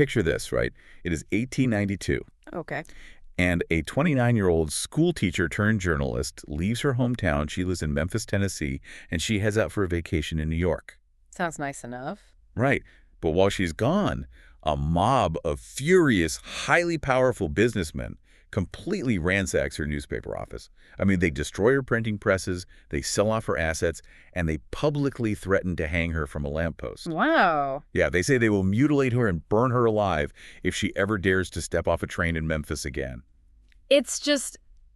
picture this, right? It is 1892, Okay. and a 29-year-old school teacher turned journalist leaves her hometown. She lives in Memphis, Tennessee, and she heads out for a vacation in New York. Sounds nice enough. Right. But while she's gone, a mob of furious, highly powerful businessmen completely ransacks her newspaper office. I mean, they destroy her printing presses, they sell off her assets, and they publicly threaten to hang her from a lamppost. Wow. Yeah, they say they will mutilate her and burn her alive if she ever dares to step off a train in Memphis again.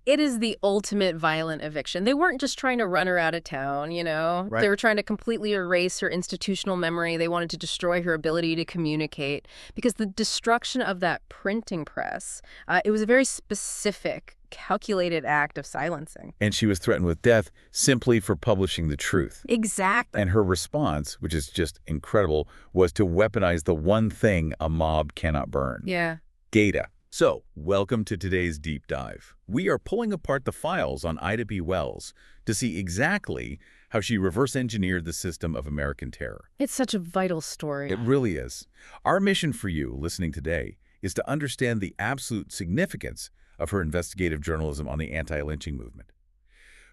It is the ultimate violent eviction. They weren't just trying to run her out of town, you know? Right. They were trying to completely erase her institutional memory. They wanted to destroy her ability to communicate. Because the destruction of that printing press, it was a very specific, calculated act of silencing. And she was threatened with death simply for publishing the truth. Exactly. And her response, which is just incredible, was to weaponize the one thing a mob cannot burn. Yeah. Data. So, welcome to today's deep dive. We are pulling apart the files on Ida B. Wells to see exactly how she reverse-engineered the system of American terror. It's such a vital story. It really is. Our mission for you, listening today, is to understand the absolute significance of her investigative journalism on the anti-lynching movement.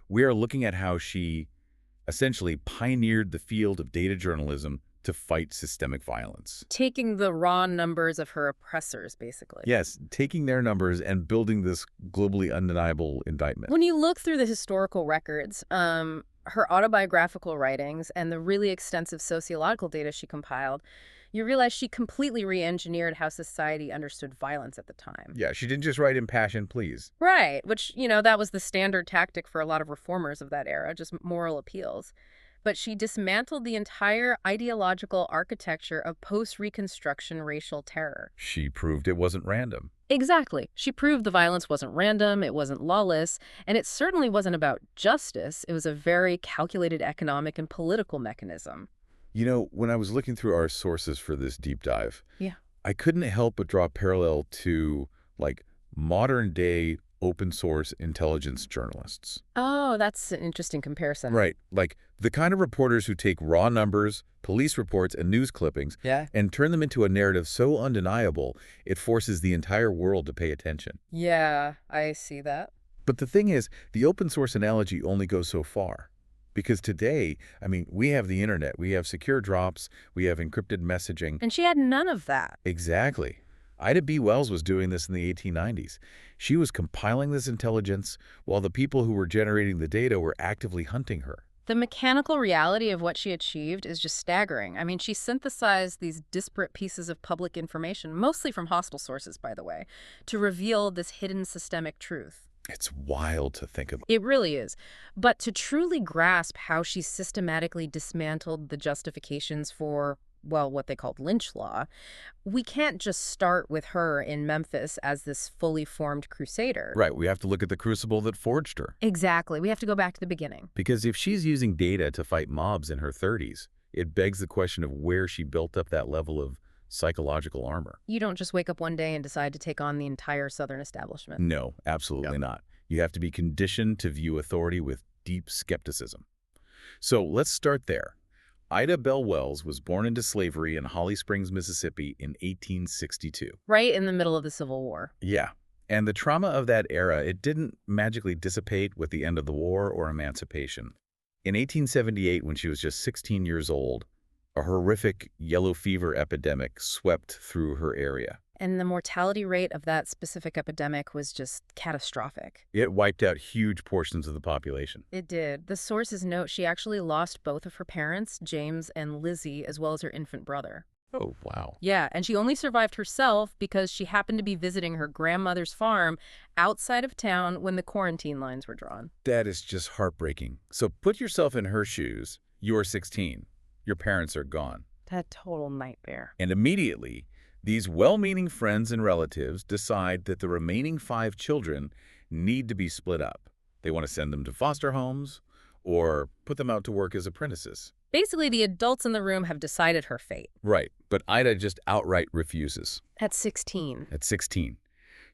We are looking at how she essentially pioneered the field of data journalism to fight systemic violence. Taking the raw numbers of her oppressors, basically. Yes, taking their numbers and building this globally undeniable indictment. When you look through the historical records, her autobiographical writings, and the really extensive sociological data she compiled, you realize she completely re-engineered how society understood violence at the time. Yeah, she didn't just write impassioned pleas. Right, which, that was the standard tactic for a lot of reformers of that era, just moral appeals. But she dismantled the entire ideological architecture of post-Reconstruction racial terror. She proved it wasn't random. Exactly. She proved the violence wasn't random, it wasn't lawless, and it certainly wasn't about justice. It was a very calculated economic and political mechanism. You know, when I was looking through our sources for this deep dive, Yeah. I couldn't help but draw a parallel to, modern-day open-source intelligence journalists. Oh, that's an interesting comparison. Right. Like the kind of reporters who take raw numbers, police reports, and news clippings and turn them into a narrative so undeniable it forces the entire world to pay attention. Yeah, I see that. But the thing is, the open-source analogy only goes so far. Because today, we have the internet, we have secure drops, we have encrypted messaging. And she had none of that. Exactly. Ida B. Wells was doing this in the 1890s. She was compiling this intelligence while the people who were generating the data were actively hunting her. The mechanical reality of what she achieved is just staggering. She synthesized these disparate pieces of public information, mostly from hostile sources, by the way, to reveal this hidden systemic truth. It's wild to think of. It really is. But to truly grasp how she systematically dismantled the justifications for, what they called lynch law, we can't just start with her in Memphis as this fully formed crusader. Right, we have to look at the crucible that forged her. Exactly. We have to go back to the beginning. Because if she's using data to fight mobs in her 30s, it begs the question of where she built up that level of psychological armor. You don't just wake up one day and decide to take on the entire Southern establishment. No, absolutely not. You have to be conditioned to view authority with deep skepticism. So let's start there. Ida Bell Wells was born into slavery in Holly Springs, Mississippi in 1862. Right in the middle of the Civil War. Yeah. And the trauma of that era, it didn't magically dissipate with the end of the war or emancipation. In 1878, when she was just 16 years old, a horrific yellow fever epidemic swept through her area. And the mortality rate of that specific epidemic was just catastrophic. It wiped out huge portions of the population. It did. The sources note she actually lost both of her parents, James and Lizzie, as well as her infant brother. Oh, wow. Yeah, and she only survived herself because she happened to be visiting her grandmother's farm outside of town when the quarantine lines were drawn. That is just heartbreaking. So put yourself in her shoes. You're 16. Your parents are gone. That total nightmare. And immediately, these well-meaning friends and relatives decide that the remaining 5 children need to be split up. They want to send them to foster homes or put them out to work as apprentices. Basically, the adults in the room have decided her fate. Right, but Ida just outright refuses. At 16. At 16.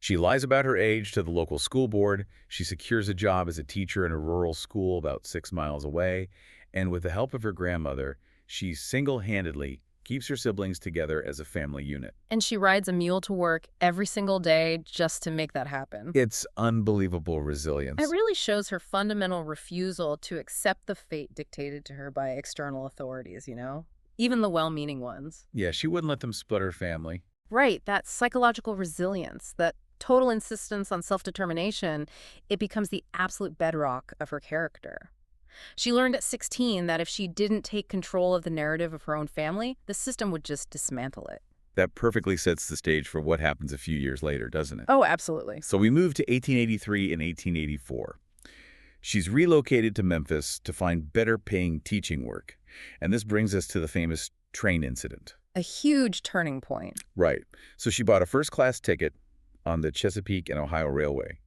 She lies about her age to the local school board. She secures a job as a teacher in a rural school about 6 miles away. And with the help of her grandmother, she single-handedly keeps her siblings together as a family unit. And she rides a mule to work every single day just to make that happen. It's unbelievable resilience. It really shows her fundamental refusal to accept the fate dictated to her by external authorities, even the well-meaning ones. Yeah, she wouldn't let them split her family. Right, that psychological resilience, that total insistence on self-determination, it becomes the absolute bedrock of her character. She learned at 16 that if she didn't take control of the narrative of her own family, the system would just dismantle it. That perfectly sets the stage for what happens a few years later, doesn't it? Oh, absolutely. So we move to 1883 and 1884. She's relocated to Memphis to find better-paying teaching work. And this brings us to the famous train incident. A huge turning point. Right. So she bought a first-class ticket on the Chesapeake and Ohio Railway.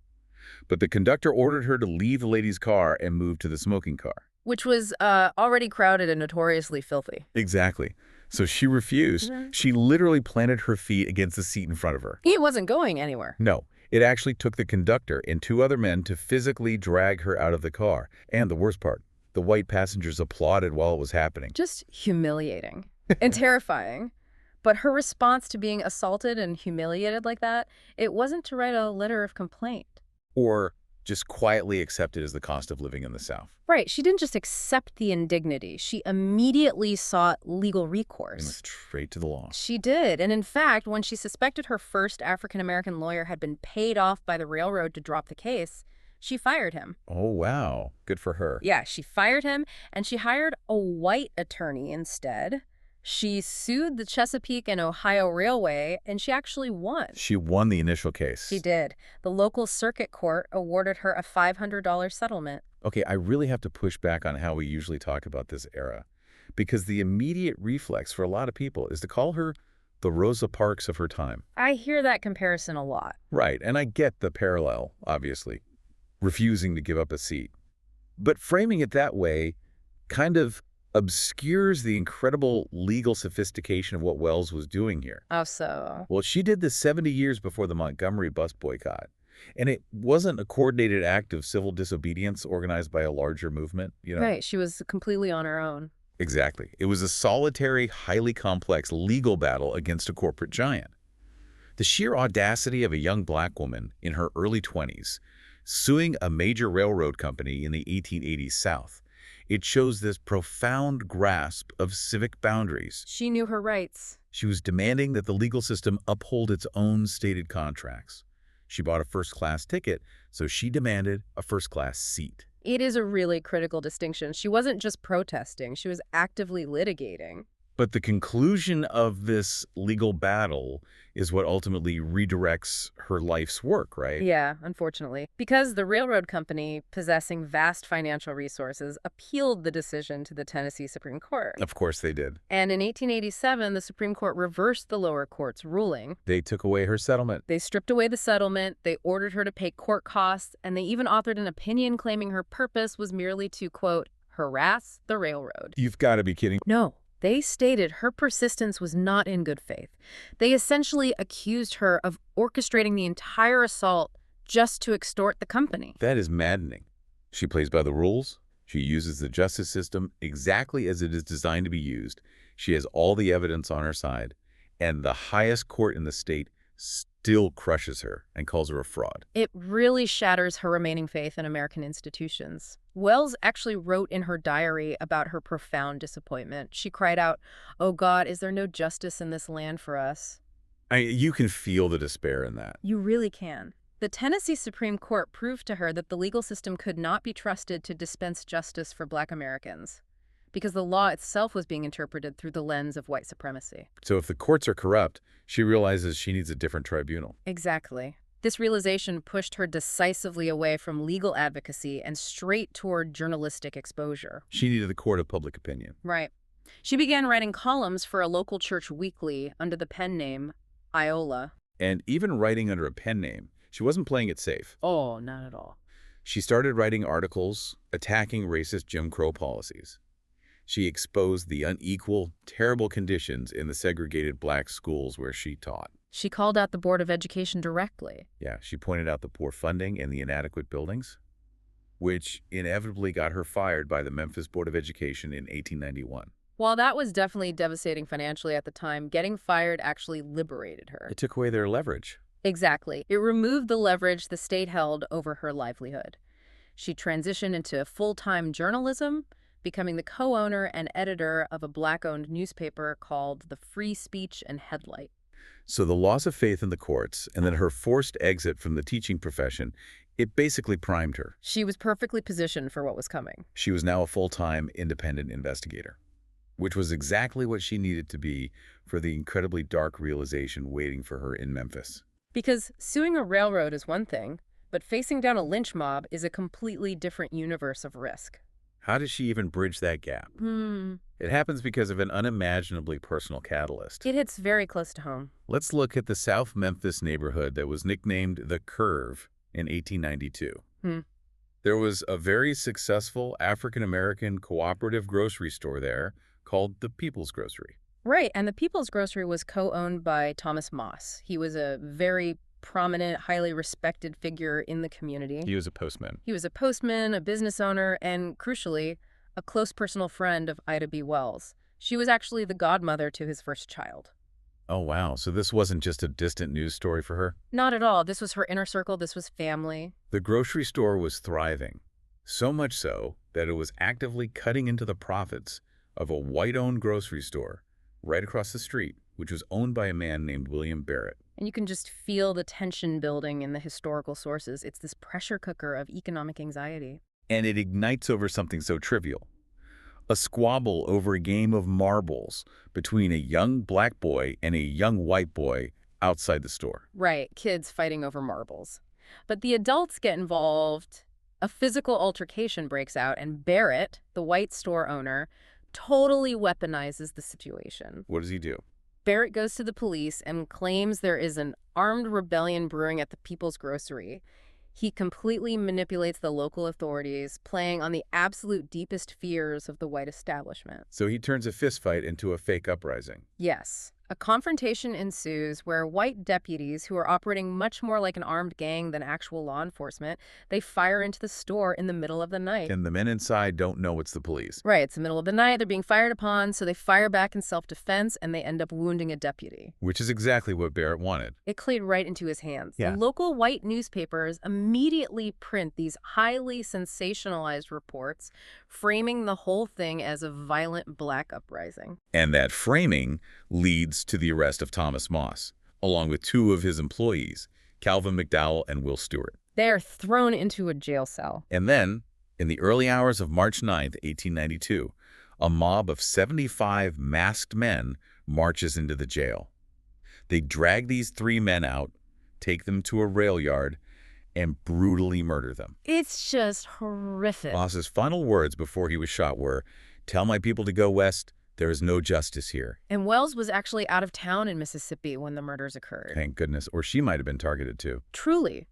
But the conductor ordered her to leave the lady's car and move to the smoking car. Which was already crowded and notoriously filthy. Exactly. So she refused. She literally planted her feet against the seat in front of her. He wasn't going anywhere. No. It actually took the conductor and two other men to physically drag her out of the car. And the worst part, the white passengers applauded while it was happening. Just humiliating and terrifying. But her response to being assaulted and humiliated like that, it wasn't to write a letter of complaint. Or just quietly accept it as the cost of living in the South. Right. She didn't just accept the indignity. She immediately sought legal And recourse. went straight to the law. She did. And in fact, when she suspected her first African-American lawyer had been paid off by the railroad to drop the case, she fired him. Oh, wow. Good for her. Yeah, she fired him, and she hired a white attorney instead. She sued the Chesapeake and Ohio Railway, and she actually won. She won the initial case. She did. The local circuit court awarded her a $500 settlement. Okay, I really have to push back on how we usually talk about this era, because the immediate reflex for a lot of people is to call her the Rosa Parks of her time. I hear that comparison a lot. Right, and I get the parallel, obviously, refusing to give up a seat. But framing it that way kind of obscures the incredible legal sophistication of what Wells was doing here. Oh, so? Well, she did this 70 years before the Montgomery bus boycott. And it wasn't a coordinated act of civil disobedience organized by a larger movement, Right, she was completely on her own. Exactly. It was a solitary, highly complex legal battle against a corporate giant. The sheer audacity of a young black woman in her early 20s suing a major railroad company in the 1880s South, it shows this profound grasp of civic boundaries. She knew her rights. She was demanding that the legal system uphold its own stated contracts. She bought a first-class ticket, so she demanded a first-class seat. It is a really critical distinction. She wasn't just protesting, she was actively litigating. But the conclusion of this legal battle is what ultimately redirects her life's work, right? Yeah, unfortunately. Because the railroad company, possessing vast financial resources, appealed the decision to the Tennessee Supreme Court. Of course they did. And in 1887, the Supreme Court reversed the lower court's ruling. They took away her settlement. They stripped away the settlement, they ordered her to pay court costs, and they even authored an opinion claiming her purpose was merely to, quote, harass the railroad. You've got to be kidding. No. They stated her persistence was not in good faith. They essentially accused her of orchestrating the entire assault just to extort the company. That is maddening. She plays by the rules. She uses the justice system exactly as it is designed to be used. She has all the evidence on her side. And the highest court in the state still crushes her and calls her a fraud. It really shatters her remaining faith in American institutions. Wells actually wrote in her diary about her profound disappointment. She cried out, "Oh God, is there no justice in this land for us?" You can feel the despair in that. You really can. The Tennessee Supreme Court proved to her that the legal system could not be trusted to dispense justice for Black Americans, because the law itself was being interpreted through the lens of white supremacy. So if the courts are corrupt, she realizes she needs a different tribunal. Exactly. This realization pushed her decisively away from legal advocacy and straight toward journalistic exposure. She needed the court of public opinion. Right. She began writing columns for a local church weekly under the pen name Iola. And even writing under a pen name, she wasn't playing it safe. Oh, not at all. She started writing articles attacking racist Jim Crow policies. She exposed the unequal, terrible conditions in the segregated black schools where she taught. She called out the Board of Education directly. Yeah, she pointed out the poor funding and the inadequate buildings, which inevitably got her fired by the Memphis Board of Education in 1891. While that was definitely devastating financially at the time, getting fired actually liberated her. It took away their leverage. Exactly. It removed the leverage the state held over her livelihood. She transitioned into full-time journalism, becoming the co-owner and editor of a Black-owned newspaper called the Free Speech and Headlight. So the loss of faith in the courts and then her forced exit from the teaching profession, it basically primed her. She was perfectly positioned for what was coming. She was now a full-time independent investigator, which was exactly what she needed to be for the incredibly dark realization waiting for her in Memphis. Because suing a railroad is one thing, but facing down a lynch mob is a completely different universe of risk. How does she even bridge that gap? It happens because of an unimaginably personal catalyst. It hits very close to home. Let's look at the South Memphis neighborhood that was nicknamed the Curve in 1892. There was a very successful African-American cooperative grocery store there called the People's Grocery. Right, and the People's Grocery was co-owned by Thomas Moss. He was a very prominent, highly respected figure in the community. He was a postman. He was a postman, a business owner, and, crucially, a close personal friend of Ida B. Wells. She was actually the godmother to his first child. Oh, wow. So this wasn't just a distant news story for her? Not at all. This was her inner circle. This was family. The grocery store was thriving, so much so that it was actively cutting into the profits of a white-owned grocery store right across the street, which was owned by a man named William Barrett. And you can just feel the tension building in the historical sources. It's this pressure cooker of economic anxiety. And it ignites over something so trivial. A squabble over a game of marbles between a young black boy and a young white boy outside the store. Right, kids fighting over marbles. But the adults get involved. A physical altercation breaks out, and Barrett, the white store owner, totally weaponizes the situation. What does he do? Barrett goes to the police and claims there is an armed rebellion brewing at the People's Grocery. He completely manipulates the local authorities, playing on the absolute deepest fears of the white establishment. So he turns a fistfight into a fake uprising. Yes. A confrontation ensues where white deputies, who are operating much more like an armed gang than actual law enforcement, they fire into the store in the middle of the night. And the men inside don't know it's the police. Right, it's the middle of the night, they're being fired upon, so they fire back in self-defense, and they end up wounding a deputy. Which is exactly what Barrett wanted. It played right into his hands. Yeah. The local white newspapers immediately print these highly sensationalized reports, framing the whole thing as a violent black uprising. And that framing leads to the arrest of Thomas Moss, along with two of his employees, Calvin McDowell and Will Stewart. They are thrown into a jail cell. And then, in the early hours of March 9th, 1892, a mob of 75 masked men marches into the jail. They drag these three men out, take them to a rail yard, and brutally murder them. It's just horrific. Moss's final words before he was shot were, "Tell my people to go west. There is no justice here." And Wells was actually out of town in Mississippi when the murders occurred. Thank goodness, or she might have been targeted too. Truly.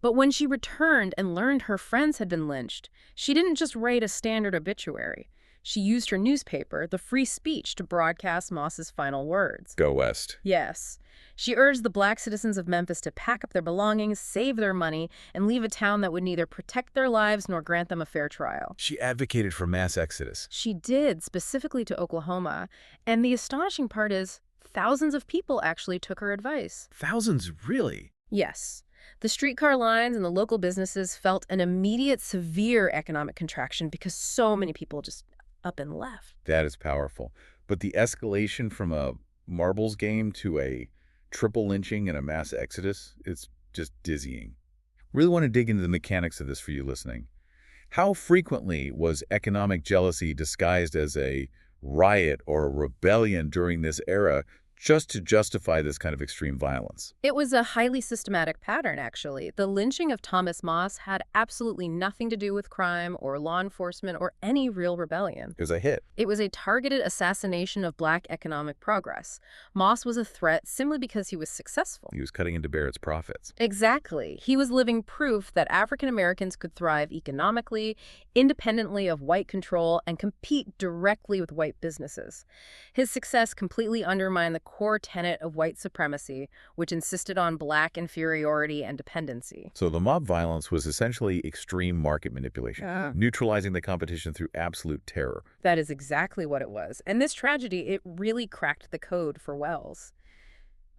But when she returned and learned her friends had been lynched, she didn't just write a standard obituary. She used her newspaper, the Free Speech, to broadcast Moss's final words. Go west. Yes. She urged the black citizens of Memphis to pack up their belongings, save their money, and leave a town that would neither protect their lives nor grant them a fair trial. She advocated for mass exodus. She did, specifically to Oklahoma. And the astonishing part is, thousands of people actually took her advice. Thousands, really? Yes. The streetcar lines and the local businesses felt an immediate, severe economic contraction because so many people just up and left. That is powerful. But the escalation from a marbles game to a triple lynching and a mass exodus, it's just dizzying. Really want to dig into the mechanics of this for you listening. How frequently was economic jealousy disguised as a riot or a rebellion during this era just to justify this kind of extreme violence? It was a highly systematic pattern, actually. The lynching of Thomas Moss had absolutely nothing to do with crime or law enforcement or any real rebellion. It was a hit. It was a targeted assassination of black economic progress. Moss was a threat simply because he was successful. He was cutting into Barrett's profits. Exactly. He was living proof that African Americans could thrive economically, independently of white control, and compete directly with white businesses. His success completely undermined the core tenet of white supremacy, which insisted on Black inferiority and dependency. So the mob violence was essentially extreme market manipulation, neutralizing the competition through absolute terror. That is exactly what it was. And this tragedy, it really cracked the code for Wells.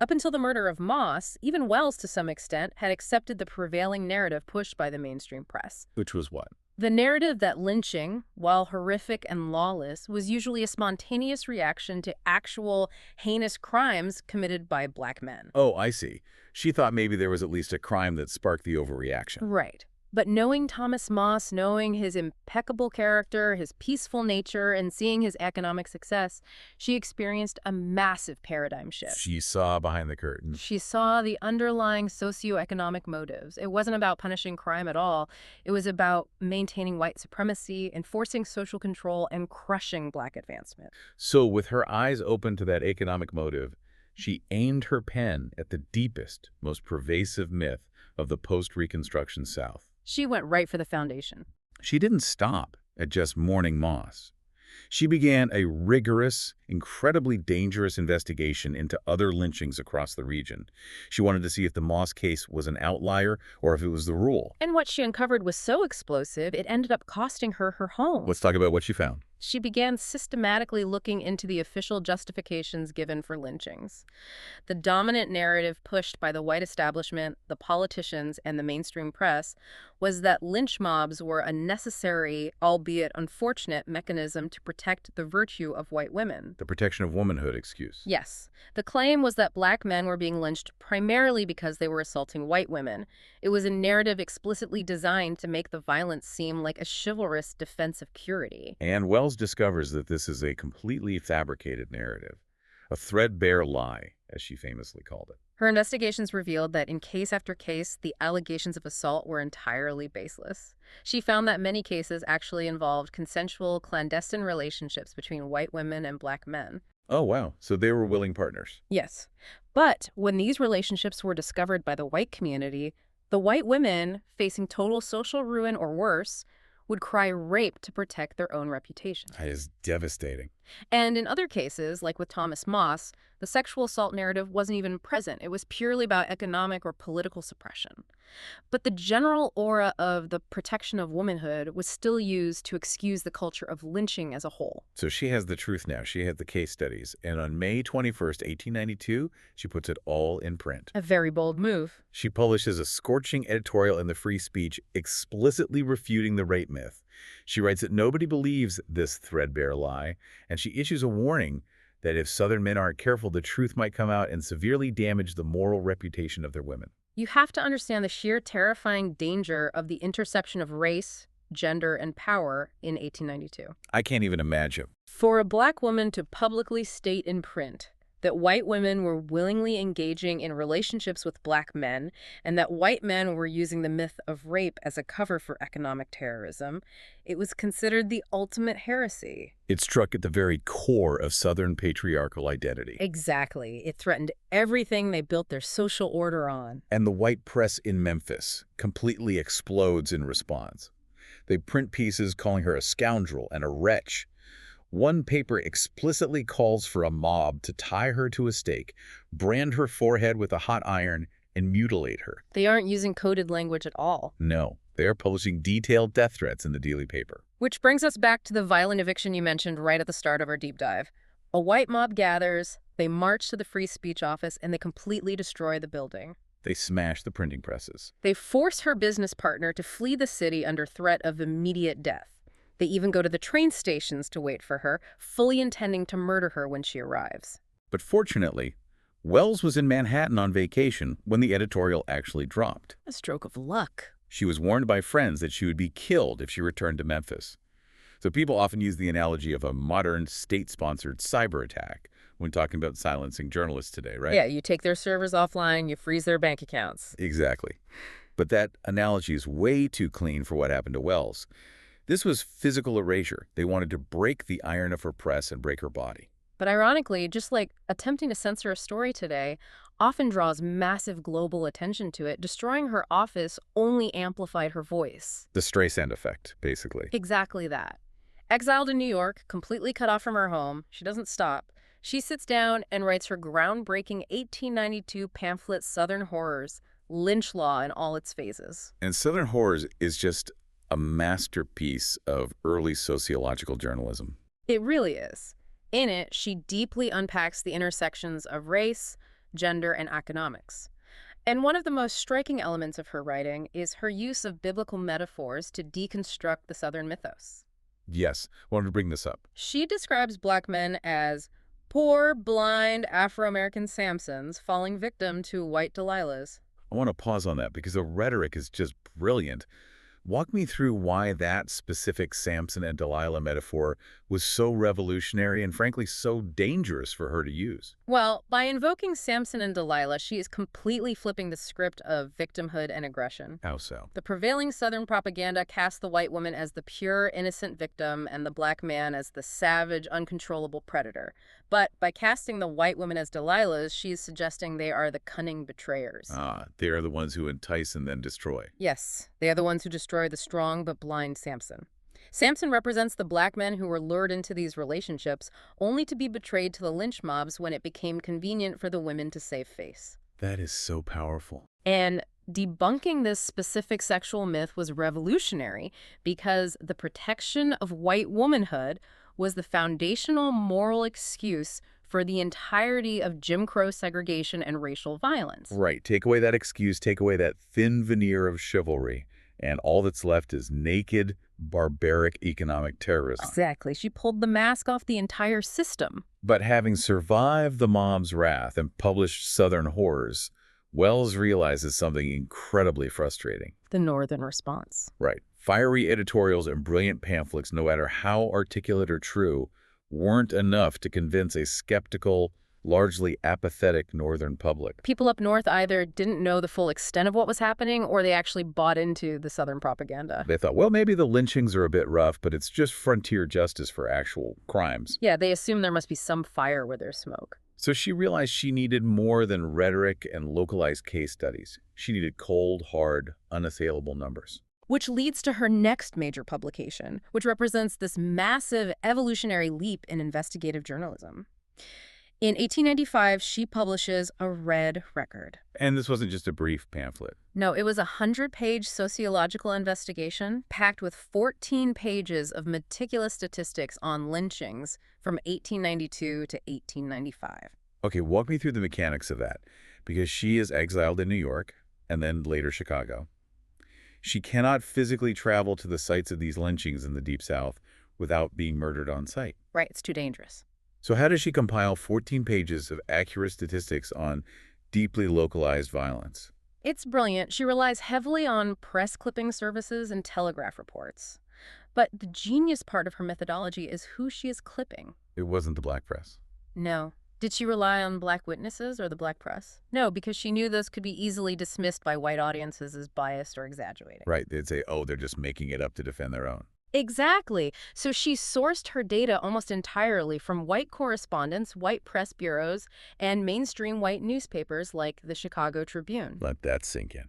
Up until the murder of Moss, even Wells, to some extent, had accepted the prevailing narrative pushed by the mainstream press. Which was what? The narrative that lynching, while horrific and lawless, was usually a spontaneous reaction to actual heinous crimes committed by Black men. Oh, I see. She thought maybe there was at least a crime that sparked the overreaction. Right. But knowing Thomas Moss, knowing his impeccable character, his peaceful nature, and seeing his economic success, she experienced a massive paradigm shift. She saw behind the curtain. She saw the underlying socioeconomic motives. It wasn't about punishing crime at all. It was about maintaining white supremacy, enforcing social control, and crushing Black advancement. So with her eyes open to that economic motive, she aimed her pen at the deepest, most pervasive myth of the post-Reconstruction South. She went right for the foundation. She didn't stop at just mourning Moss. She began a rigorous, incredibly dangerous investigation into other lynchings across the region. She wanted to see if the Moss case was an outlier or if it was the rule. And what she uncovered was so explosive, it ended up costing her her home. Let's talk about what she found. She began systematically looking into the official justifications given for lynchings. The dominant narrative pushed by the white establishment, the politicians, and the mainstream press was that lynch mobs were a necessary, albeit unfortunate, mechanism to protect the virtue of white women. The protection of womanhood excuse. Yes. The claim was that Black men were being lynched primarily because they were assaulting white women. It was a narrative explicitly designed to make the violence seem like a chivalrous defense of purity. And Wells discovers that this is a completely fabricated narrative, a threadbare lie, as she famously called it. Her investigations revealed that in case after case, the allegations of assault were entirely baseless. She found that many cases actually involved consensual, clandestine relationships between white women and Black men. Oh, wow. So they were willing partners. Yes. But when these relationships were discovered by the white community, the white women, facing total social ruin or worse, would cry rape to protect their own reputation. That is devastating. And in other cases, like with Thomas Moss, the sexual assault narrative wasn't even present. It was purely about economic or political suppression. But the general aura of the protection of womanhood was still used to excuse the culture of lynching as a whole. So she has the truth now. She had the case studies. And on May 21st, 1892, she puts it all in print. A very bold move. She publishes a scorching editorial in the Free Speech explicitly refuting the rape myth. She writes that nobody believes this threadbare lie, and she issues a warning that if Southern men aren't careful, the truth might come out and severely damage the moral reputation of their women. You have to understand the sheer terrifying danger of the interception of race, gender, and power in 1892. I can't even imagine. For a Black woman to publicly state in print that white women were willingly engaging in relationships with Black men and that white men were using the myth of rape as a cover for economic terrorism, it was considered the ultimate heresy. It struck at the very core of Southern patriarchal identity. Exactly. It threatened everything they built their social order on. And the white press in Memphis completely explodes in response. They print pieces calling her a scoundrel and a wretch. One paper explicitly calls for a mob to tie her to a stake, brand her forehead with a hot iron, and mutilate her. They aren't using coded language at all. No, they are publishing detailed death threats in the daily paper. Which brings us back to the violent eviction you mentioned right at the start of our deep dive. A white mob gathers, they march to the Free Speech office, and they completely destroy the building. They smash the printing presses. They force her business partner to flee the city under threat of immediate death. They even go to the train stations to wait for her, fully intending to murder her when she arrives. But fortunately, Wells was in Manhattan on vacation when the editorial actually dropped. A stroke of luck. She was warned by friends that she would be killed if she returned to Memphis. So people often use the analogy of a modern state-sponsored cyber attack when talking about silencing journalists today, right? Yeah, you take their servers offline, you freeze their bank accounts. Exactly. But that analogy is way too clean for what happened to Wells. This was physical erasure. They wanted to break the iron of her press and break her body. But ironically, just like attempting to censor a story today often draws massive global attention to it, destroying her office only amplified her voice. The Streisand effect, basically. Exactly that. Exiled in New York, completely cut off from her home, she doesn't stop. She sits down and writes her groundbreaking 1892 pamphlet Southern Horrors, Lynch Law in all its phases. And Southern Horrors is just a masterpiece of early sociological journalism. It really is. In it, she deeply unpacks the intersections of race, gender, and economics. And one of the most striking elements of her writing is her use of biblical metaphors to deconstruct the Southern mythos. Yes, wanted to bring this up. She describes black men as poor, blind Afro-American Samsons falling victim to white Delilahs. I want to pause on that because the rhetoric is just brilliant. Walk me through why that specific Samson and Delilah metaphor was so revolutionary and frankly so dangerous for her to use. Well, by invoking Samson and Delilah, she is completely flipping the script of victimhood and aggression. How so? The prevailing Southern propaganda casts the white woman as the pure, innocent victim and the black man as the savage, uncontrollable predator. But by casting the white woman as Delilahs, she's suggesting they are the cunning betrayers. They are the ones who entice and then destroy. Yes, they are the ones who destroy the strong but blind Samson. Samson represents the black men who were lured into these relationships only to be betrayed to the lynch mobs when it became convenient for the women to save face. That is so powerful. And debunking this specific sexual myth was revolutionary because the protection of white womanhood was the foundational moral excuse for the entirety of Jim Crow segregation and racial violence. Right. Take away that excuse, take away that thin veneer of chivalry, and all that's left is naked, barbaric economic terrorism. Exactly. She pulled the mask off the entire system. But having survived the mob's wrath and published Southern Horrors, Wells realizes something incredibly frustrating. The Northern response. Right. Fiery editorials and brilliant pamphlets, no matter how articulate or true, weren't enough to convince a skeptical, largely apathetic Northern public. People up north either didn't know the full extent of what was happening or they actually bought into the Southern propaganda. They thought, well, maybe the lynchings are a bit rough, but it's just frontier justice for actual crimes. Yeah, they assumed there must be some fire where there's smoke. So she realized she needed more than rhetoric and localized case studies. She needed cold, hard, unassailable numbers. Which leads to her next major publication, which represents this massive evolutionary leap in investigative journalism. In 1895, she publishes A Red Record. And this wasn't just a brief pamphlet. No, it was a 100-page sociological investigation packed with 14 pages of meticulous statistics on lynchings from 1892 to 1895. Okay, walk me through the mechanics of that, because she is exiled in New York and then later Chicago. She cannot physically travel to the sites of these lynchings in the Deep South without being murdered on site. Right, it's too dangerous. So how does she compile 14 pages of accurate statistics on deeply localized violence? It's brilliant. She relies heavily on press clipping services and telegraph reports. But the genius part of her methodology is who she is clipping. It wasn't the black press. No. Did she rely on black witnesses or the black press? No, because she knew those could be easily dismissed by white audiences as biased or exaggerating. Right, they'd say, oh, they're just making it up to defend their own. Exactly. So she sourced her data almost entirely from white correspondents, white press bureaus, and mainstream white newspapers like the Chicago Tribune. Let that sink in.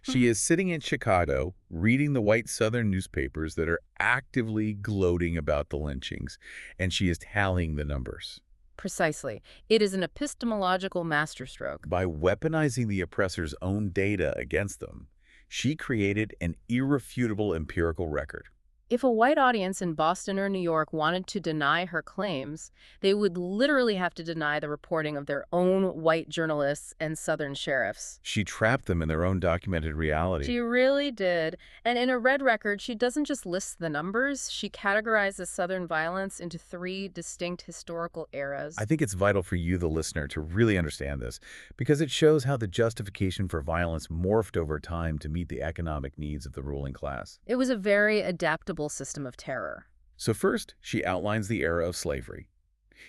She is sitting in Chicago, reading the white Southern newspapers that are actively gloating about the lynchings, and she is tallying the numbers. Precisely. It is an epistemological masterstroke. By weaponizing the oppressor's own data against them, she created an irrefutable empirical record. If a white audience in Boston or New York wanted to deny her claims, they would literally have to deny the reporting of their own white journalists and Southern sheriffs. She trapped them in their own documented reality. She really did. And in A Red Record, she doesn't just list the numbers, she categorizes Southern violence into 3 distinct historical eras. I think it's vital for you, the listener, to really understand this, because it shows how the justification for violence morphed over time to meet the economic needs of the ruling class. It was a very adaptable system of terror. So first, she outlines the era of slavery.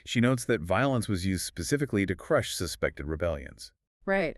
She notes that violence was used specifically to crush suspected rebellions. Right.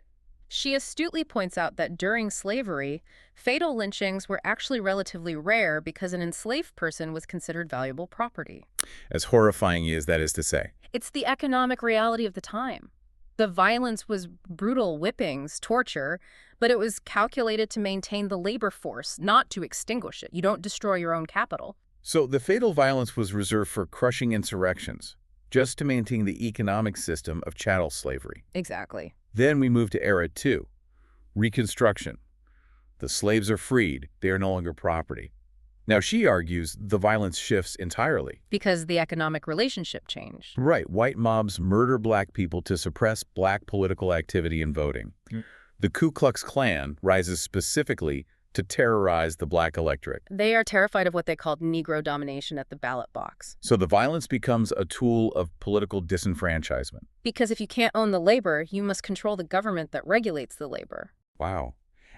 She astutely points out that during slavery, fatal lynchings were actually relatively rare because an enslaved person was considered valuable property. As horrifying as that is to say. It's the economic reality of the time. The violence was brutal whippings, torture, but it was calculated to maintain the labor force, not to extinguish it. You don't destroy your own capital. So the fatal violence was reserved for crushing insurrections. just to maintain the economic system of chattel slavery. Exactly. Then we move to Era 2, Reconstruction. The slaves are freed. They are no longer property. Now, she argues the violence shifts entirely. Because the economic relationship changed. Right. White mobs murder black people to suppress black political activity and voting. The Ku Klux Klan rises specifically to terrorize the black electorate. They are terrified of what they called Negro domination at the ballot box. So the violence becomes a tool of political disenfranchisement. Because if you can't own the labor, you must control the government that regulates the labor. Wow.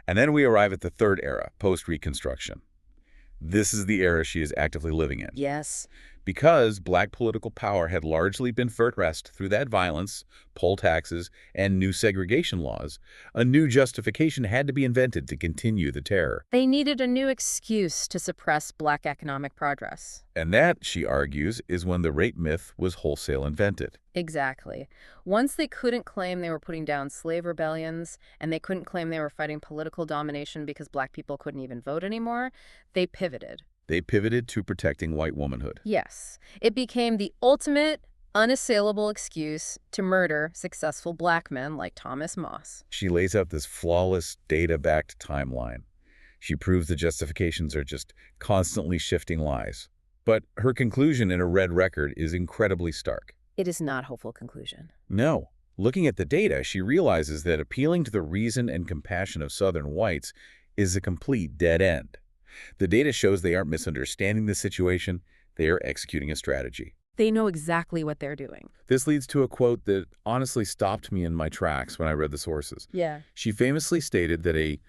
And then we arrive at the third era, post-Reconstruction. This is the era she is actively living in. Yes. Because black political power had largely been suppressed through that violence, poll taxes, and new segregation laws, a new justification had to be invented to continue the terror. They needed a new excuse to suppress black economic progress. And that, she argues, is when the rape myth was wholesale invented. Exactly. Once they couldn't claim they were putting down slave rebellions, and they couldn't claim they were fighting political domination because black people couldn't even vote anymore, they pivoted. They pivoted to protecting white womanhood. Yes. It became the ultimate, unassailable excuse to murder successful black men like Thomas Moss. She lays out this flawless, data-backed timeline. She proves the justifications are just constantly shifting lies. But her conclusion in a red record is incredibly stark. It is not a hopeful conclusion. No. Looking at the data, she realizes that appealing to the reason and compassion of Southern whites is a complete dead end. The data shows they aren't misunderstanding the situation, they are executing a strategy. They know exactly what they're doing. This leads to a quote that honestly stopped me in my tracks when I read the sources. Yeah. She famously stated that a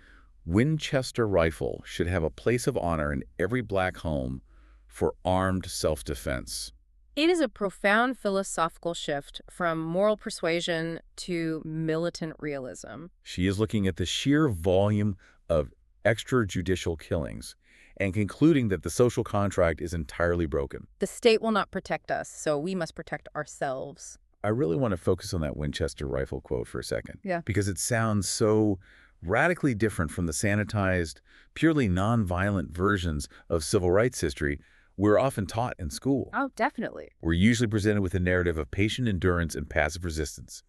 Winchester rifle should have a place of honor in every black home for armed self-defense. It is a profound philosophical shift from moral persuasion to militant realism. She is looking at the sheer volume of extrajudicial killings and concluding that the social contract is entirely broken. The state will not protect us, so we must protect ourselves. I really want to focus on that Winchester rifle quote for a second. Yeah. Because it sounds so radically different from the sanitized, purely nonviolent versions of civil rights history we're often taught in school. Oh, definitely. We're usually presented with a narrative of patient endurance and passive resistance.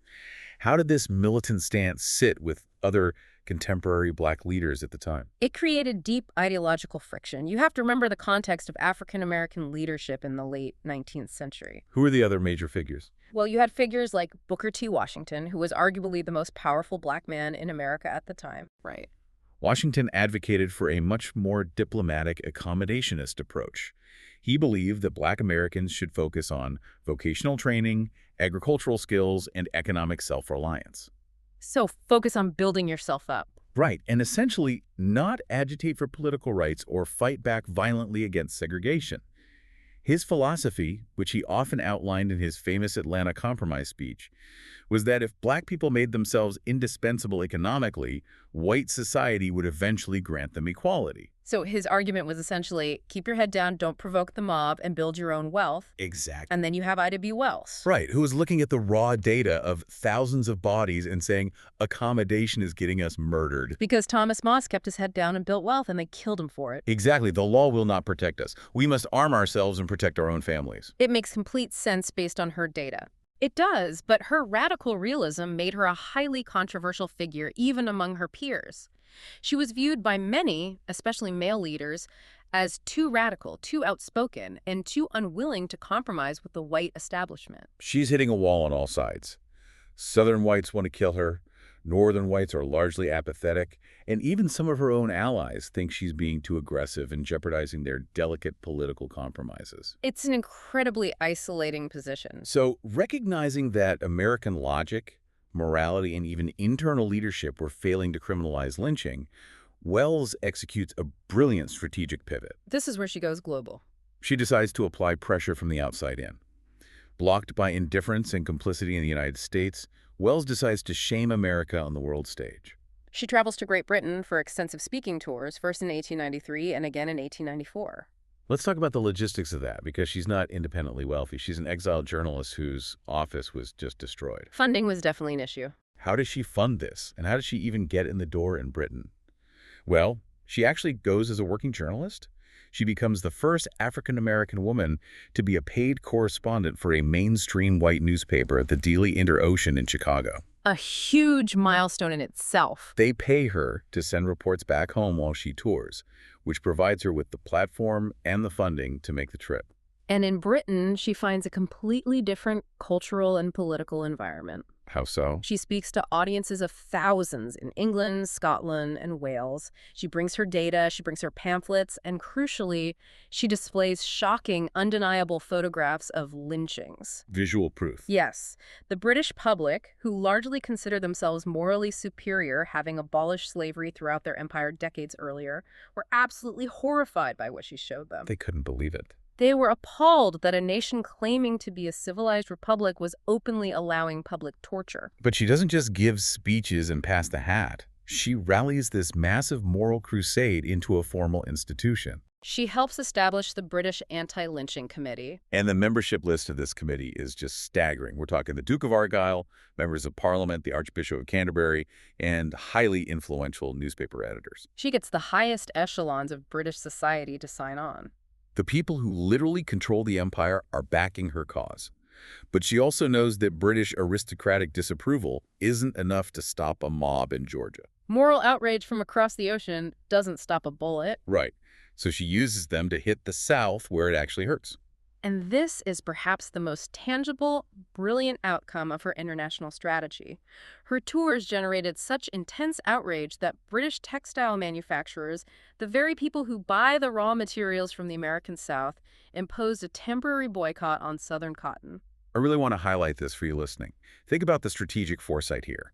How did this militant stance sit with other contemporary black leaders at the time? It created deep ideological friction. You have to remember the context of African-American leadership in the late 19th century. Who are the other major figures? Well, you had figures like Booker T. Washington, who was arguably the most powerful black man in America at the time. Right. Washington advocated for a much more diplomatic, accommodationist approach. He believed that black Americans should focus on vocational training, agricultural skills, and economic self-reliance. So focus on building yourself up. Right, and essentially not agitate for political rights or fight back violently against segregation. His philosophy, which he often outlined in his famous Atlanta Compromise speech, was that if black people made themselves indispensable economically, white society would eventually grant them equality. So his argument was essentially, keep your head down, don't provoke the mob, and build your own wealth. Exactly. And then you have Ida B. Wells. Right, who was looking at the raw data of thousands of bodies and saying, accommodation is getting us murdered. Because Thomas Moss kept his head down and built wealth, and they killed him for it. Exactly. The law will not protect us. We must arm ourselves and protect our own families. It makes complete sense based on her data. It does, but her radical realism made her a highly controversial figure even among her peers. She was viewed by many, especially male leaders, as too radical, too outspoken, and too unwilling to compromise with the white establishment. She's hitting a wall on all sides. Southern whites want to kill her. Northern whites are largely apathetic. And even some of her own allies think she's being too aggressive and jeopardizing their delicate political compromises. It's an incredibly isolating position. So recognizing that American logic, morality, and even internal leadership were failing to criminalize lynching, Wells executes a brilliant strategic pivot. This is where she goes global. She decides to apply pressure from the outside in. Blocked by indifference and complicity in the United States, Wells decides to shame America on the world stage. She travels to Great Britain for extensive speaking tours, first in 1893 and again in 1894. Let's talk about the logistics of that, because she's not independently wealthy. She's an exiled journalist whose office was just destroyed. Funding was definitely an issue. How does she fund this? And how does she even get in the door in Britain? Well, she actually goes as a working journalist. She becomes the first African-American woman to be a paid correspondent for a mainstream white newspaper at the Daily Inter-Ocean in Chicago. A huge milestone in itself. They pay her to send reports back home while she tours, which provides her with the platform and the funding to make the trip. And in Britain, she finds a completely different cultural and political environment. How so? She speaks to audiences of thousands in England, Scotland, and Wales. She brings her data, she brings her pamphlets, and crucially, she displays shocking, undeniable photographs of lynchings. Visual proof. Yes, the British public, who largely consider themselves morally superior, having abolished slavery throughout their empire decades earlier, were absolutely horrified by what she showed them. They couldn't believe it. They were appalled that a nation claiming to be a civilized republic was openly allowing public torture. But she doesn't just give speeches and pass the hat. She rallies this massive moral crusade into a formal institution. She helps establish the British Anti-Lynching Committee. And the membership list of this committee is just staggering. We're talking the Duke of Argyll, members of Parliament, the Archbishop of Canterbury, and highly influential newspaper editors. She gets the highest echelons of British society to sign on. The people who literally control the empire are backing her cause. But she also knows that British aristocratic disapproval isn't enough to stop a mob in Georgia. Moral outrage from across the ocean doesn't stop a bullet. Right. So she uses them to hit the South where it actually hurts. And this is perhaps the most tangible, brilliant outcome of her international strategy. Her tours generated such intense outrage that British textile manufacturers, the very people who buy the raw materials from the American South, imposed a temporary boycott on Southern cotton. I really want to highlight this for you listening. Think about the strategic foresight here.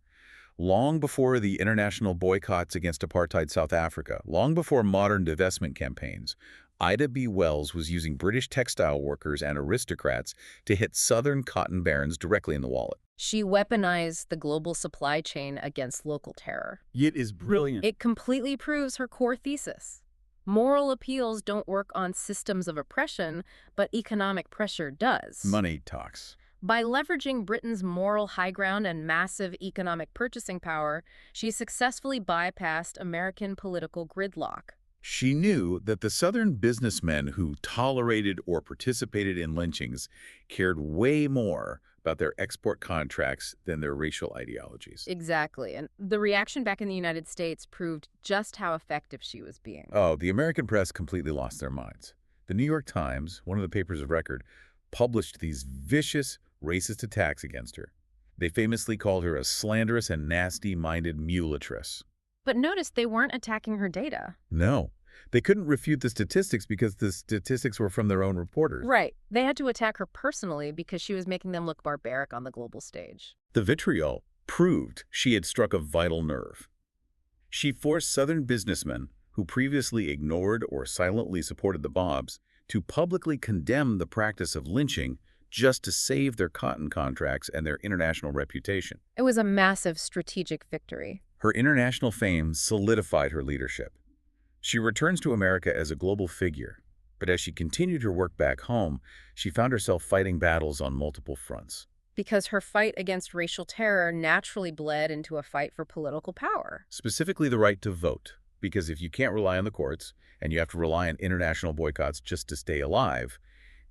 Long before the international boycotts against apartheid South Africa, long before modern divestment campaigns, Ida B. Wells was using British textile workers and aristocrats to hit Southern cotton barons directly in the wallet. She weaponized the global supply chain against local terror. It is brilliant. It completely proves her core thesis. Moral appeals don't work on systems of oppression, but economic pressure does. Money talks. By leveraging Britain's moral high ground and massive economic purchasing power, she successfully bypassed American political gridlock. She knew that the Southern businessmen who tolerated or participated in lynchings cared way more about their export contracts than their racial ideologies. Exactly. And the reaction back in the United States proved just how effective she was being. Oh, the American press completely lost their minds. The New York Times, one of the papers of record, published these vicious, racist attacks against her. They famously called her a slanderous and nasty-minded mulatress. But notice they weren't attacking her data. No. They couldn't refute the statistics because the statistics were from their own reporters. Right. They had to attack her personally because she was making them look barbaric on the global stage. The vitriol proved she had struck a vital nerve. She forced Southern businessmen who previously ignored or silently supported the Bobs to publicly condemn the practice of lynching just to save their cotton contracts and their international reputation. It was a massive strategic victory. Her international fame solidified her leadership. She returns to America as a global figure, but as she continued her work back home, she found herself fighting battles on multiple fronts. Because her fight against racial terror naturally bled into a fight for political power. Specifically the right to vote, because if you can't rely on the courts and you have to rely on international boycotts just to stay alive,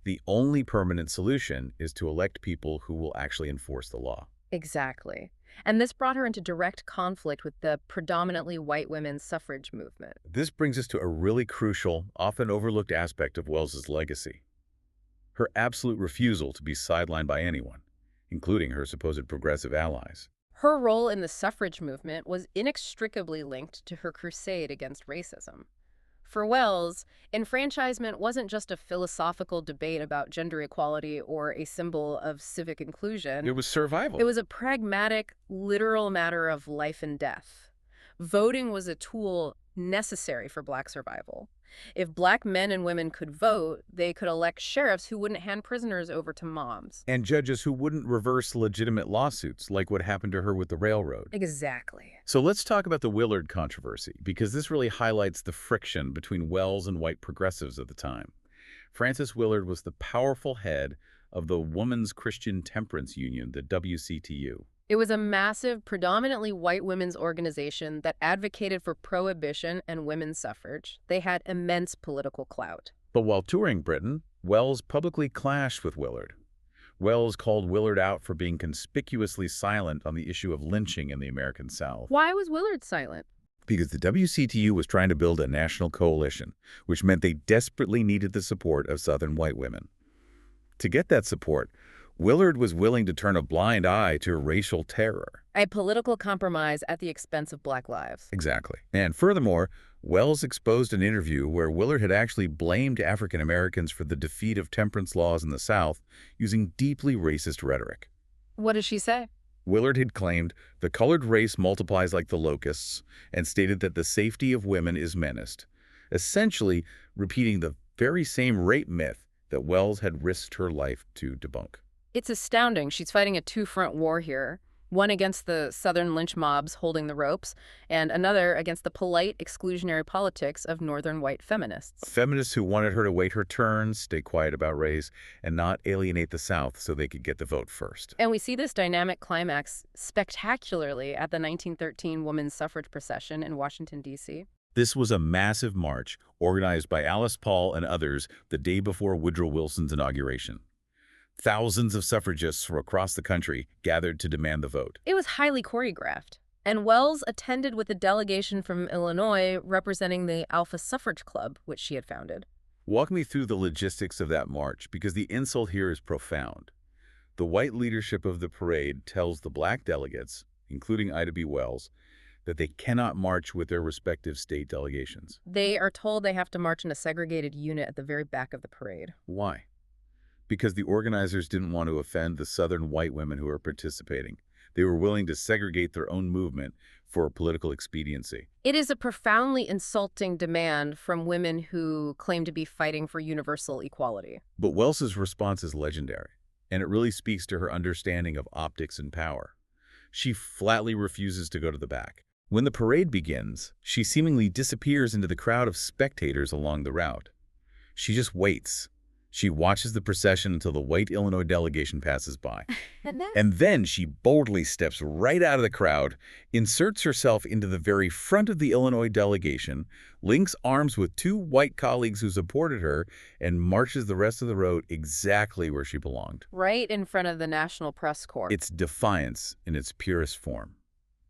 the only permanent solution is to elect people who will actually enforce the law. Exactly. And this brought her into direct conflict with the predominantly white women's suffrage movement. This brings us to a really crucial, often overlooked aspect of Wells's legacy. Her absolute refusal to be sidelined by anyone, including her supposed progressive allies. Her role in the suffrage movement was inextricably linked to her crusade against racism. For Wells, enfranchisement wasn't just a philosophical debate about gender equality or a symbol of civic inclusion. It was survival. It was a pragmatic, literal matter of life and death. Voting was a tool necessary for Black survival. If Black men and women could vote, they could elect sheriffs who wouldn't hand prisoners over to mobs. And judges who wouldn't reverse legitimate lawsuits, like what happened to her with the railroad. Exactly. So let's talk about the Willard controversy, because this really highlights the friction between Wells and white progressives at the time. Frances Willard was the powerful head of the Women's Christian Temperance Union, the WCTU. It was a massive, predominantly white women's organization that advocated for prohibition and women's suffrage. They had immense political clout. But while touring Britain, Wells publicly clashed with Willard. Wells called Willard out for being conspicuously silent on the issue of lynching in the American South. Why was Willard silent? Because the WCTU was trying to build a national coalition, which meant they desperately needed the support of Southern white women. To get that support, Willard was willing to turn a blind eye to racial terror. A political compromise at the expense of black lives. Exactly. And furthermore, Wells exposed an interview where Willard had actually blamed African Americans for the defeat of temperance laws in the South using deeply racist rhetoric. What does she say? Willard had claimed the colored race multiplies like the locusts and stated that the safety of women is menaced, essentially repeating the very same rape myth that Wells had risked her life to debunk. It's astounding. She's fighting a two-front war here. One against the Southern lynch mobs holding the ropes, and another against the polite exclusionary politics of Northern white feminists. Feminists who wanted her to wait her turn, stay quiet about race, and not alienate the South so they could get the vote first. And we see this dynamic climax spectacularly at the 1913 women's suffrage procession in Washington, D.C. This was a massive march organized by Alice Paul and others the day before Woodrow Wilson's inauguration. Thousands of suffragists from across the country gathered to demand the vote. It was highly choreographed, and Wells attended with a delegation from Illinois representing the Alpha Suffrage Club, which she had founded. Walk me through the logistics of that march, because the insult here is profound. The white leadership of the parade tells the black delegates, including Ida B. Wells, that they cannot march with their respective state delegations. They are told they have to march in a segregated unit at the very back of the parade. Why? Because the organizers didn't want to offend the Southern white women who were participating. They were willing to segregate their own movement for political expediency. It is a profoundly insulting demand from women who claim to be fighting for universal equality. But Wells's response is legendary, and it really speaks to her understanding of optics and power. She flatly refuses to go to the back. When the parade begins, she seemingly disappears into the crowd of spectators along the route. She just waits. She watches the procession until the white Illinois delegation passes by. And then she boldly steps right out of the crowd, inserts herself into the very front of the Illinois delegation, links arms with two white colleagues who supported her, and marches the rest of the road exactly where she belonged. Right in front of the National Press Corps. It's defiance in its purest form.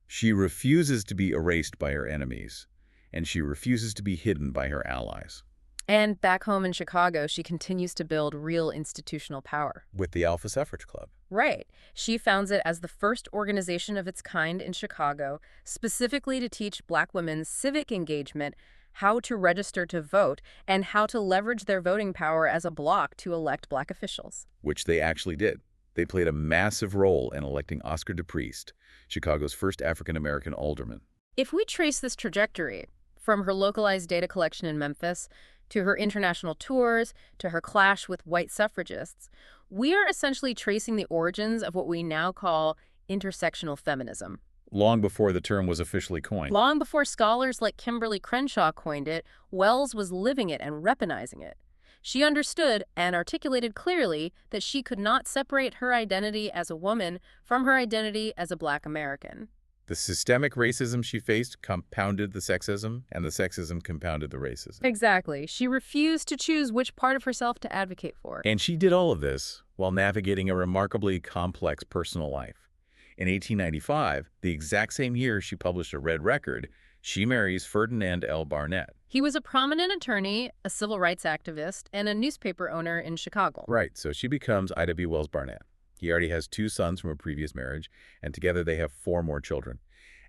She refuses to be erased by her enemies, and she refuses to be hidden by her allies. And back home in Chicago, she continues to build real institutional power. With the Alpha Suffrage Club. Right. She founds it as the first organization of its kind in Chicago, specifically to teach black women civic engagement, how to register to vote, and how to leverage their voting power as a bloc to elect black officials. Which they actually did. They played a massive role in electing Oscar DePriest, Chicago's first African-American alderman. If we trace this trajectory, from her localized data collection in Memphis, to her international tours, to her clash with white suffragists, we are essentially tracing the origins of what we now call intersectional feminism. Long before the term was officially coined. Long before scholars like Kimberly Crenshaw coined it, Wells was living it and weaponizing it. She understood and articulated clearly that she could not separate her identity as a woman from her identity as a black American. The systemic racism she faced compounded the sexism, and the sexism compounded the racism. Exactly. She refused to choose which part of herself to advocate for. And she did all of this while navigating a remarkably complex personal life. In 1895, the exact same year she published a red record, she marries Ferdinand L. Barnett. He was a prominent attorney, a civil rights activist, and a newspaper owner in Chicago. Right, so she becomes Ida B. Wells-Barnett. He already has 2 sons from a previous marriage, and together they have 4 more children.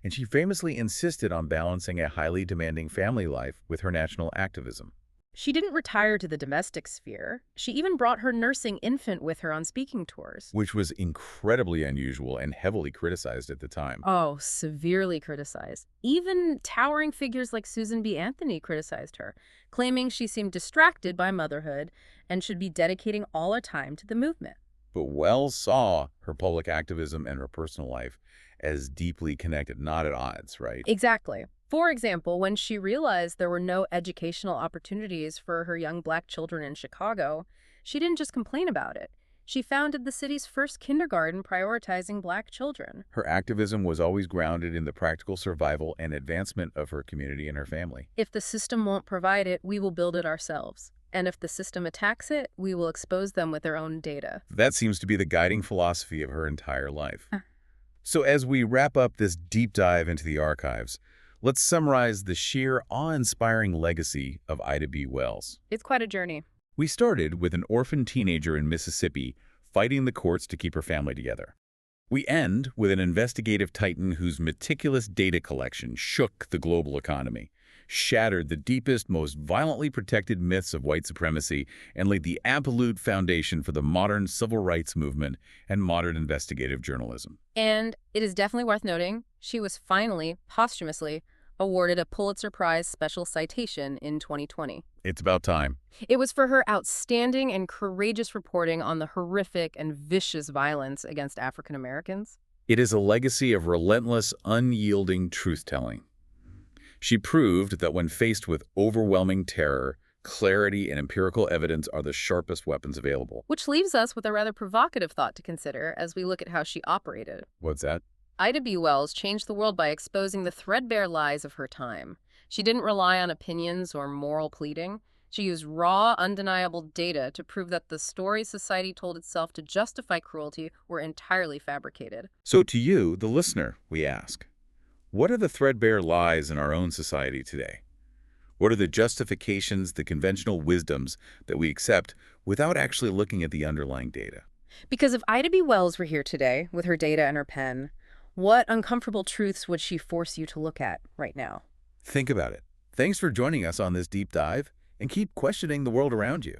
And she famously insisted on balancing a highly demanding family life with her national activism. She didn't retire to the domestic sphere. She even brought her nursing infant with her on speaking tours. Which was incredibly unusual and heavily criticized at the time. Oh, severely criticized. Even towering figures like Susan B. Anthony criticized her, claiming she seemed distracted by motherhood and should be dedicating all her time to the movement. But Wells saw her public activism and her personal life as deeply connected, not at odds, right? Exactly. For example, when she realized there were no educational opportunities for her young black children in Chicago, she didn't just complain about it. She founded the city's first kindergarten prioritizing Black children. Her activism was always grounded in the practical survival and advancement of her community and her family. If the system won't provide it, we will build it ourselves. And if the system attacks it, we will expose them with their own data. That seems to be the guiding philosophy of her entire life. So as we wrap up this deep dive into the archives, let's summarize the sheer awe-inspiring legacy of Ida B. Wells. It's quite a journey. We started with an orphan teenager in Mississippi fighting the courts to keep her family together. We end with an investigative titan whose meticulous data collection shook the global economy, shattered the deepest, most violently protected myths of white supremacy, and laid the absolute foundation for the modern civil rights movement and modern investigative journalism. And it is definitely worth noting, she was finally, posthumously, awarded a Pulitzer Prize Special Citation in 2020. It's about time. It was for her outstanding and courageous reporting on the horrific and vicious violence against African Americans. It is a legacy of relentless, unyielding truth-telling. She proved that when faced with overwhelming terror, clarity and empirical evidence are the sharpest weapons available. Which leaves us with a rather provocative thought to consider as we look at how she operated. What's that? Ida B. Wells changed the world by exposing the threadbare lies of her time. She didn't rely on opinions or moral pleading. She used raw, undeniable data to prove that the stories society told itself to justify cruelty were entirely fabricated. So to you, the listener, we ask, what are the threadbare lies in our own society today? What are the justifications, the conventional wisdoms that we accept without actually looking at the underlying data? Because if Ida B. Wells were here today with her data and her pen, what uncomfortable truths would she force you to look at right now? Think about it. Thanks for joining us on this deep dive, and keep questioning the world around you.